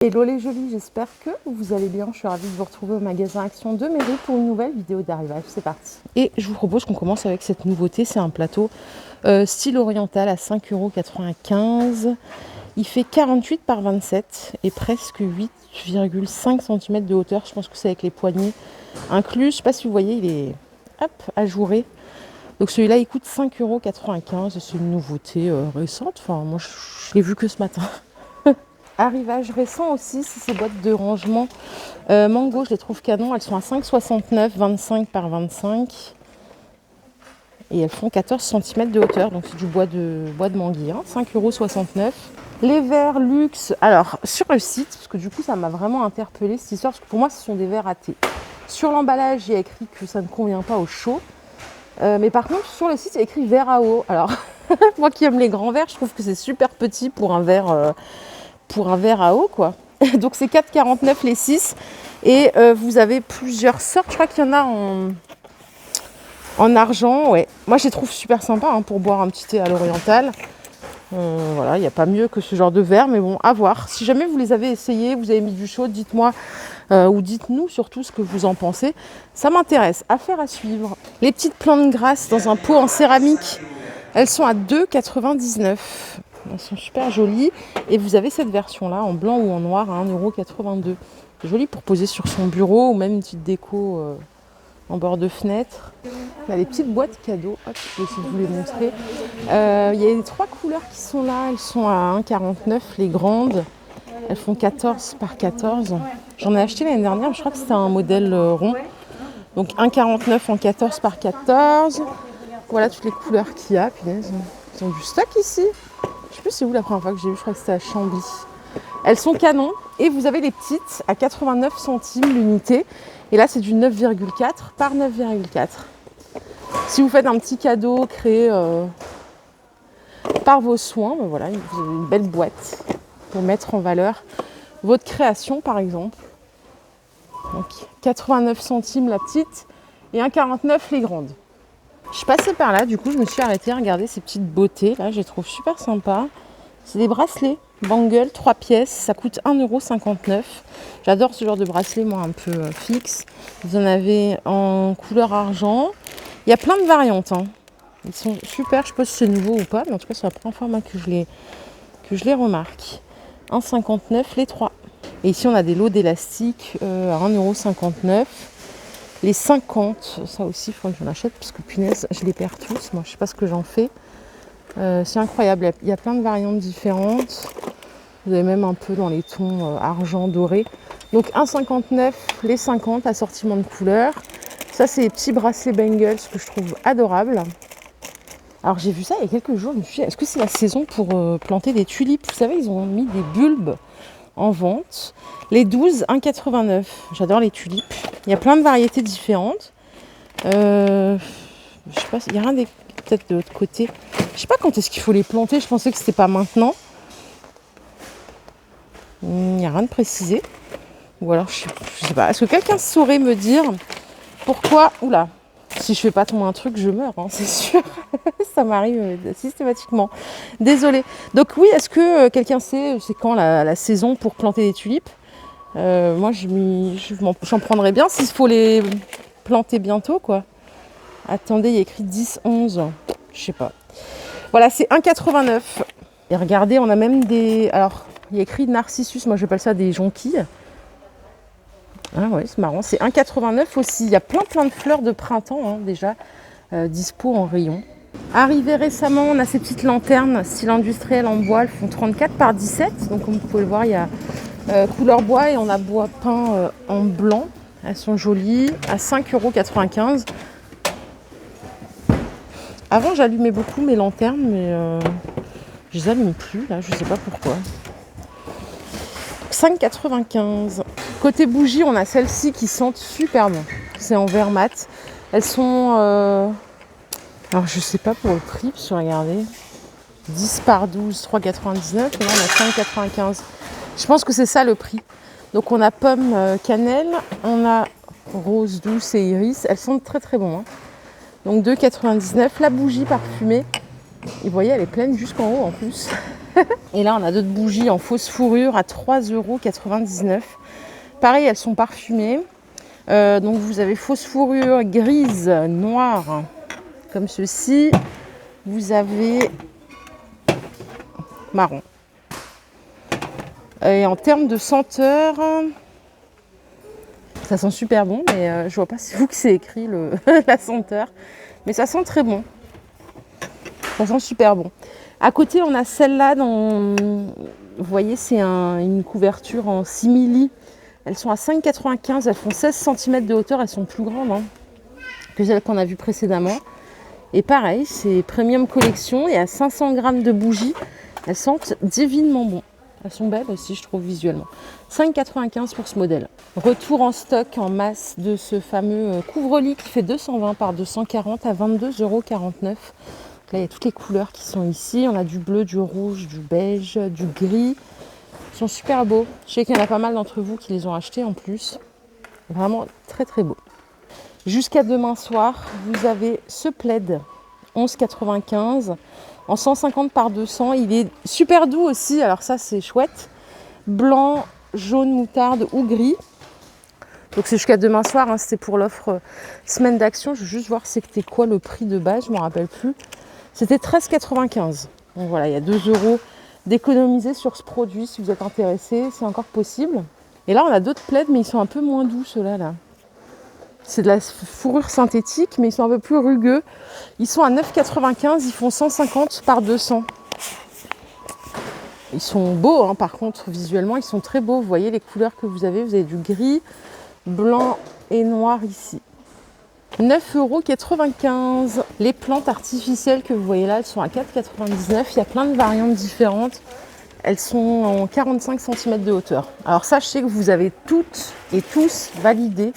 Hello les jolis, j'espère que vous allez bien. Je suis ravie de vous retrouver au magasin Action de Mairie pour une nouvelle vidéo d'arrivage. C'est parti. Et je vous propose qu'on commence avec cette nouveauté. C'est un plateau style oriental à 5,95 €. Il fait 48 par 27 et presque 8,5 cm de hauteur. Je pense que c'est avec les poignées inclus. Je ne sais pas si vous voyez, il est ajouré. Donc celui-là, il coûte 5,95 €. C'est une nouveauté récente. Enfin, moi, je l'ai vu que ce matin. Arrivage récent aussi, c'est ces boîtes de rangement mango, je les trouve canon. Elles sont à 5,69 €, 25 par 25. Et elles font 14 cm de hauteur, donc c'est du bois de manguier, hein, 5,69 €. Les verres luxe, alors sur le site, parce que du coup ça m'a vraiment interpellée cette histoire, parce que pour moi ce sont des verres à thé. Sur l'emballage, il y a écrit que ça ne convient pas au chaud. Mais par contre, sur le site, il y a écrit verre à eau. Alors, moi qui aime les grands verres, je trouve que c'est super petit pour un verre à eau, quoi. Donc c'est 4,49 € les 6. Et vous avez plusieurs sortes. Je crois qu'il y en a en argent. Ouais. Moi, je les trouve super sympas hein, pour boire un petit thé à l'oriental. Voilà, il n'y a pas mieux que ce genre de verre. Mais bon, à voir. Si jamais vous les avez essayés, vous avez mis du chaud, dites-moi. Ou dites-nous surtout ce que vous en pensez. Ça m'intéresse. Affaire à suivre. Les petites plantes grasses dans un pot en céramique. Elles sont à 2,99 €. Elles sont super jolies. Et vous avez cette version-là, en blanc ou en noir, à 1,82 €. C'est joli pour poser sur son bureau ou même une petite déco en bord de fenêtre. Il y a les petites boîtes cadeaux. Hop, je vais essayer de vous les montrer. Il y a les 3 couleurs qui sont là. Elles sont à 1,49 €, les grandes. Elles font 14 par 14. J'en ai acheté l'année dernière, mais je crois que c'était un modèle rond. Donc 1,49 € en 14 par 14. Voilà toutes les couleurs qu'il y a. Punaise, ils ont du stock ici. Je sais plus c'est où la première fois que j'ai vu, je crois que c'était à Chambly. Elles sont canons et vous avez les petites à 89 centimes l'unité. Et là c'est du 9,4 par 9,4. Si vous faites un petit cadeau créé par vos soins, ben voilà, vous avez une belle boîte pour mettre en valeur votre création par exemple. Donc 89 centimes la petite et 1,49 € les grandes. Je suis passée par là, du coup je me suis arrêtée à regarder ces petites beautés. Là je les trouve super sympas. C'est des bracelets bangle 3 pièces, ça coûte 1,59 €. J'adore ce genre de bracelet, moi un peu fixe. Vous en avez en couleur argent. Il y a plein de variantes. Hein. Ils sont super, je sais pas si c'est nouveau ou pas, mais en tout cas c'est la première fois moi, que je les remarque. 1,59 € les 3. Et ici on a des lots d'élastique à 1,59 €. Les 50, ça aussi il faudrait que j'en achète parce que punaise, je les perds tous. Moi je sais pas ce que j'en fais. C'est incroyable, il y a plein de variantes différentes. Vous avez même un peu dans les tons argent doré. Donc 1,59 € les 50, assortiment de couleurs. Ça c'est les petits bracelets bangles que je trouve adorables. Alors j'ai vu ça il y a quelques jours, je me suis dit, est-ce que c'est la saison pour planter des tulipes? Vous savez, ils ont mis des bulbes en vente. Les 12, 1,89 €. J'adore les tulipes. Il y a plein de variétés différentes. Je sais pas, il y a rien peut-être de l'autre côté. Je sais pas quand est-ce qu'il faut les planter. Je pensais que c'était pas maintenant. Il n'y a rien de précisé. Ou alors je sais pas. Est-ce que quelqu'un saurait me dire pourquoi? Oula. Si je fais pas tomber un truc, je meurs, hein, c'est sûr. Ça m'arrive systématiquement. Désolée. Donc oui, est-ce que quelqu'un sait c'est quand la saison pour planter des tulipes? Moi, j'en prendrais bien s'il faut les planter bientôt, quoi. Attendez, il y a écrit 10, 11. Je sais pas. Voilà, c'est 1,89 €. Et regardez, on a même des... Alors, il y a écrit Narcissus. Moi, j'appelle ça des jonquilles. Ah ouais, c'est marrant. C'est 1,89 € aussi. Il y a plein de fleurs de printemps, hein, déjà, dispo en rayon. Arrivé récemment, on a ces petites lanternes style industriel en bois. Elles font 34 par 17. Donc, comme vous pouvez le voir, il y a couleur bois et on a bois peint en blanc. Elles sont jolies. À 5,95 €. Avant, j'allumais beaucoup mes lanternes, mais je les allume plus. Là, je sais pas pourquoi. 5,95 €. Côté bougies, on a celles-ci qui sentent super bon. C'est en verre mat. Elles sont... Alors, je sais pas pour le prix, parce que regardez. 10 par 12, 3,99 €. Et là, on a 5,95 €. Je pense que c'est ça le prix. Donc, on a pomme cannelle. On a rose douce et iris. Elles sentent très très bon. Hein. Donc 2,99 €. La bougie parfumée. Et vous voyez, elle est pleine jusqu'en haut en plus. Et là, on a d'autres bougies en fausse fourrure à 3,99 €. Pareil, elles sont parfumées. Donc vous avez fausse fourrure grise, noire, comme ceci. Vous avez marron. Et en termes de senteur, ça sent super bon, mais je vois pas si vous que c'est écrit la senteur. Mais ça sent très bon. Ça sent super bon. À côté, on a celle-là. Vous voyez, c'est une couverture en simili. Elles sont à 5,95 €. Elles font 16 cm de hauteur. Elles sont plus grandes que celles qu'on a vues précédemment. Et pareil, c'est Premium Collection. Il y a 500 g de bougies. Elles sentent divinement bon. Elles sont belles aussi, je trouve, visuellement. 5,95 € pour ce modèle. Retour en stock en masse de ce fameux couvre-lit qui fait 220 par 240 à 22,49 €. Là, il y a toutes les couleurs qui sont ici. On a du bleu, du rouge, du beige, du gris. Ils sont super beaux. Je sais qu'il y en a pas mal d'entre vous qui les ont achetés en plus. Vraiment très très beau. Jusqu'à demain soir, vous avez ce plaid 11,95 € en 150 par 200. Il est super doux aussi, alors ça c'est chouette. Blanc, jaune, moutarde ou gris. Donc c'est jusqu'à demain soir, c'était pour l'offre semaine d'action. Je vais juste voir c'était quoi le prix de base, je ne me rappelle plus. C'était 13,95 €. Donc voilà, il y a 2 € d'économiser sur ce produit si vous êtes intéressé, c'est encore possible. Et là on a d'autres plaids, mais ils sont un peu moins doux ceux-là. Là. C'est de la fourrure synthétique, mais ils sont un peu plus rugueux. Ils sont à 9,95 €, ils font 150 par 200. Ils sont beaux, par contre, visuellement, ils sont très beaux. Vous voyez les couleurs que vous avez du gris, blanc et noir ici. 9,95 €. Les plantes artificielles que vous voyez là, elles sont à 4,99 €. Il y a plein de variantes différentes. Elles sont en 45 cm de hauteur. Alors sachez que vous avez toutes et tous validé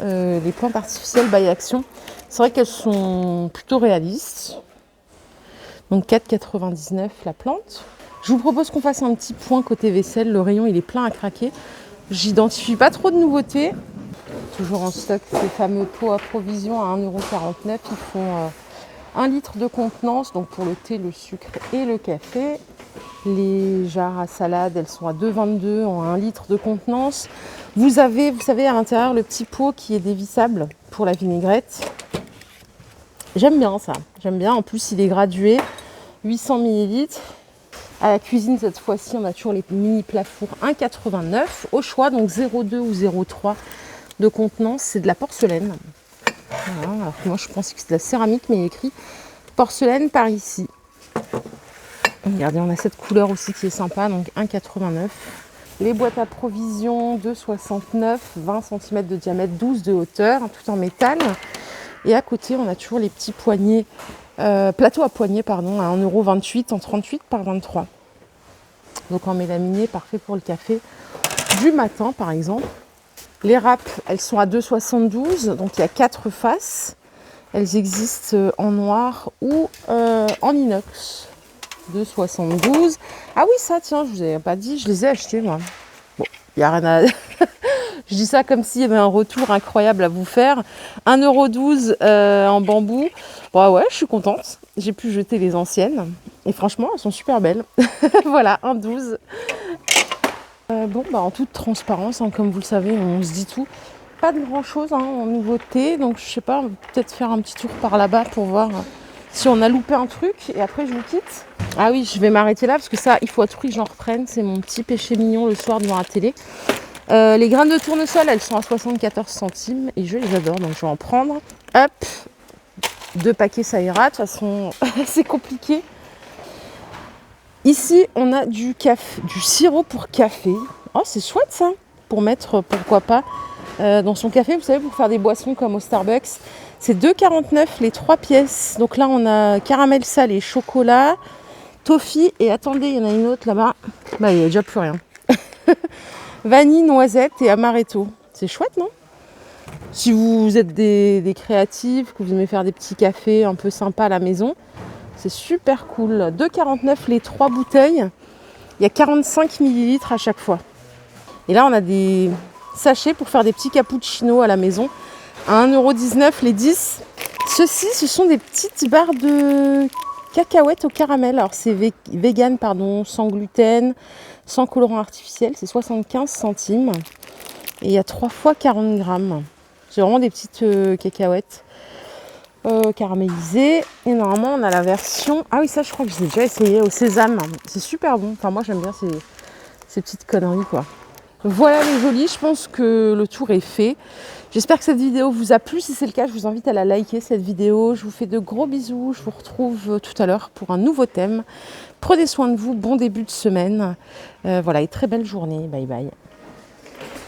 les plantes artificielles by Action. C'est vrai qu'elles sont plutôt réalistes. Donc 4,99 € la plante. Je vous propose qu'on fasse un petit point côté vaisselle. Le rayon il est plein à craquer. J'identifie pas trop de nouveautés. Toujours en stock ces fameux pots à provision à 1,49 €. Ils font 1 litre de contenance, donc pour le thé, le sucre et le café. Les jarres à salade, elles sont à 2,22 € en 1 litre de contenance. Vous avez, vous savez, à l'intérieur, le petit pot qui est dévissable pour la vinaigrette. J'aime bien ça. J'aime bien. En plus, il est gradué. 800 ml. À la cuisine, cette fois-ci, on a toujours les mini plats four 1,89 € au choix, donc 0,2 ou 0,3 de contenance. C'est de la porcelaine. Voilà. Alors que moi, je pensais que c'était de la céramique, mais il est écrit porcelaine par ici. Regardez, on a cette couleur aussi qui est sympa, donc 1,89 €. Les boîtes à provisions 2,69 €, 20 cm de diamètre, 12 de hauteur, tout en métal. Et à côté, on a toujours les petits poignets, plateaux à poignets, pardon, à 1,28 € en 38 par 23. Donc en mélaminé, parfait pour le café du matin, par exemple. Les râpes, elles sont à 2,72 €, donc il y a 4 faces. Elles existent en noir ou en inox. 2,72 €. Ah oui, ça, tiens, je vous avais pas dit, je les ai achetés, moi. Bon, il n'y a rien à... Je dis ça comme s'il y avait un retour incroyable à vous faire. 1,12 € en bambou. Bon, ouais, je suis contente. J'ai pu jeter les anciennes. Et franchement, elles sont super belles. Voilà, 1,12 €. Bon, en toute transparence, comme vous le savez, on se dit tout. Pas de grand-chose en nouveauté. Donc, je sais pas, on va peut-être faire un petit tour par là-bas pour voir si on a loupé un truc. Et après, je vous quitte. Ah oui, je vais m'arrêter là parce que ça, il faut à tout prix que j'en reprenne. C'est mon petit péché mignon le soir devant la télé. Les graines de tournesol, elles sont à 74 centimes et je les adore, donc je vais en prendre. Hop, 2 paquets, ça ira. De toute façon, c'est compliqué. Ici, on a du sirop pour café. Oh, c'est chouette ça, pour mettre, pourquoi pas, dans son café. Vous savez, pour faire des boissons comme au Starbucks. C'est 2,49 € les 3 pièces. Donc là, on a caramel salé, chocolat, toffee. Et attendez, il y en a une autre là-bas. Il n'y a déjà plus rien. Vanille, noisette et amaretto. C'est chouette, non? Si vous êtes des créatifs, que vous aimez faire des petits cafés un peu sympas à la maison, c'est super cool. 2,49 € les 3 bouteilles. Il y a 45 ml à chaque fois. Et là, on a des sachets pour faire des petits cappuccinos à la maison. À 1,19 € les 10. Ceux-ci, ce sont des petites barres de cacahuètes au caramel. Alors c'est vegan, pardon, sans gluten, sans colorant artificiel. C'est 75 centimes. Et il y a 3 fois 40 grammes. C'est vraiment des petites cacahuètes caramélisées. Et normalement, on a la version... Ah oui, ça, je crois que j'ai déjà essayé au sésame. C'est super bon. Enfin, moi, j'aime bien ces petites conneries, quoi. Voilà les jolis, je pense que le tour est fait. J'espère que cette vidéo vous a plu. Si c'est le cas, je vous invite à la liker, cette vidéo. Je vous fais de gros bisous. Je vous retrouve tout à l'heure pour un nouveau thème. Prenez soin de vous. Bon début de semaine. Voilà, et très belle journée. Bye bye.